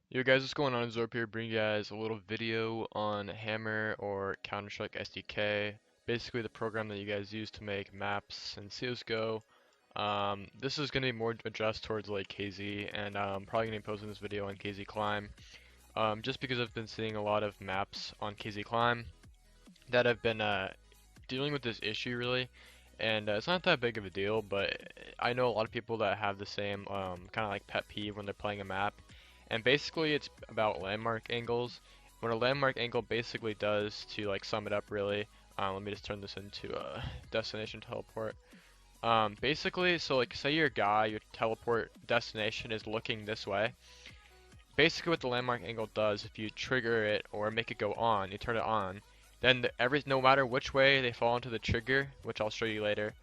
Yo guys, what's going on? Zorp here, bringing you guys a little video on Hammer or Counter-Strike SDK. Basically the program that you guys use to make maps in CSGO. This is going to be more addressed towards like KZ, and I'm probably going to be posting this video on KZ Climb. Just because I've been seeing a lot of maps on KZ Climb that have been dealing with this issue really. And it's not that big of a deal, but I know a lot of people that have the same kind of like pet peeve when they're playing a map. And basically it's about landmark angles. What a landmark angle basically does, to like sum it up really, let me just turn this into a destination teleport. Basically, so like say your guy, your teleport destination is looking this way. Basically what the landmark angle does, if you trigger it or make it go on, you turn it on, then no matter which way they fall into the trigger, which I'll show you later,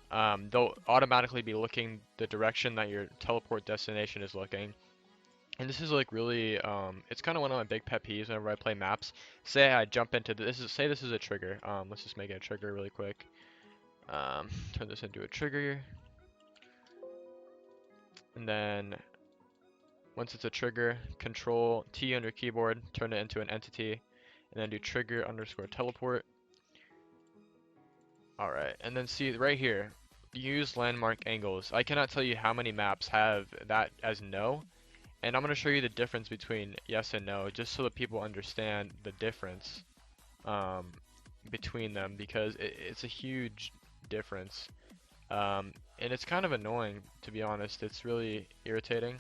they'll automatically be looking the direction that your teleport destination is looking. And this is like really, it's kind of one of my big pet peeves whenever I play maps. Say I jump into say this is a trigger. Let's just make it a trigger really quick. Turn this into a trigger, and then once it's a trigger, Control T on your keyboard, turn it into an entity, and then do trigger underscore teleport. All right, and then see right here, use landmark angles. I cannot tell you how many maps have that as no. And I'm going to show you the difference between yes and no, just so that people understand the difference between them, because it's a huge difference. And it's kind of annoying, to be honest. It's really irritating.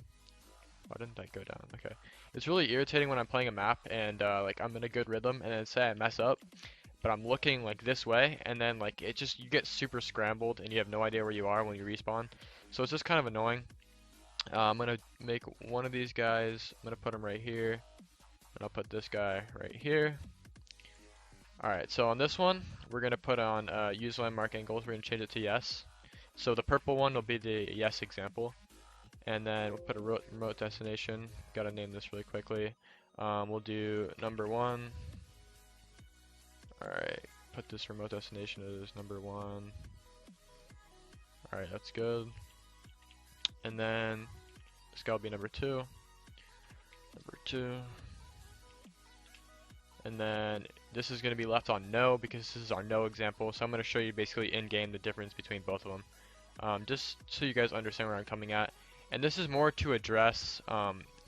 Why didn't that go down? Okay. It's really irritating when I'm playing a map and like I'm in a good rhythm, and then say I mess up, but I'm looking like this way, and then like you get super scrambled and you have no idea where you are when you respawn. So it's just kind of annoying. I'm gonna make one of these guys, I'm gonna put him right here, and I'll put this guy right here. Alright, so on this one, we're gonna put on use landmark angles, we're gonna change it to yes. So the purple one will be the yes example, and then we'll put a remote destination, gotta name this really quickly. We'll do number 1. Alright, put this remote destination as number 1. Alright, that's good. And then this guy will be number 2. Number 2. And then this is going to be left on no, because this is our no example. So I'm going to show you basically in game the difference between both of them, just so you guys understand where I'm coming at. And this is more to address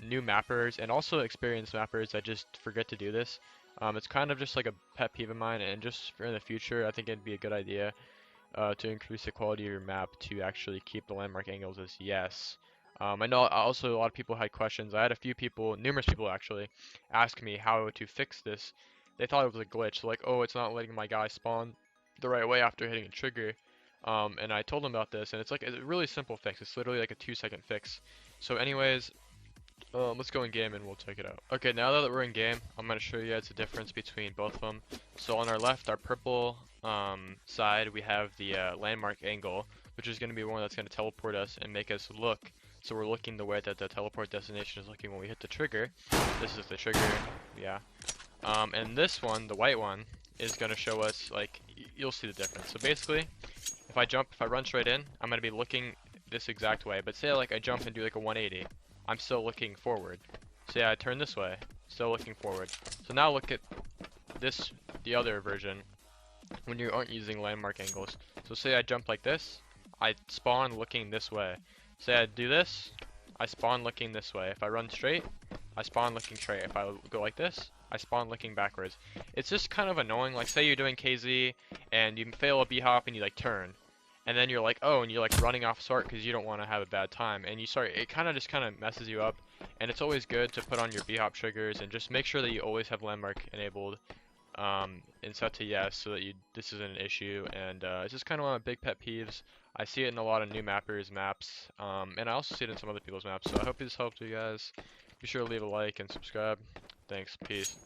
new mappers and also experienced mappers that just forget to do this. It's kind of just like a pet peeve of mine, and just for in the future, I think it'd be a good idea to increase the quality of your map to actually keep the landmark angles as yes. I know also a lot of people had questions. I had a few people, numerous people actually, ask me how to fix this. They thought it was a glitch, like, oh, it's not letting my guy spawn the right way after hitting a trigger. And I told them about this, and it's a really simple fix. It's literally like a 2-second fix. So anyways, let's go in game and we'll check it out. Okay, now that we're in game, I'm going to show you guys the difference between both of them. So on our left, our purple side, we have the landmark angle, which is going to be one that's going to teleport us and make us look. So we're looking the way that the teleport destination is looking when we hit the trigger. This is the trigger, yeah. And this one, the white one, is going to show us, like, you'll see the difference. So basically, if I run straight in, I'm going to be looking this exact way. But say like I jump and do like a 180. I'm still looking forward. Say I turn this way, still looking forward. So now look at this, the other version, when you aren't using landmark angles. So say I jump like this, I spawn looking this way. Say I do this, I spawn looking this way. If I run straight, I spawn looking straight. If I go like this, I spawn looking backwards. It's just kind of annoying. Like say you're doing KZ and you fail a B-hop and you like turn. And then you're like, oh, and you're like running off start because you don't want to have a bad time, and it kind of messes you up. And it's always good to put on your B-hop triggers and just make sure that you always have landmark enabled and set to yes, so that this isn't an issue. And it's just kind of one of my big pet peeves. I see it in a lot of new mappers maps, and I also see it in some other people's maps. So I hope this helped you guys. Be sure to leave a like and subscribe. Thanks, peace.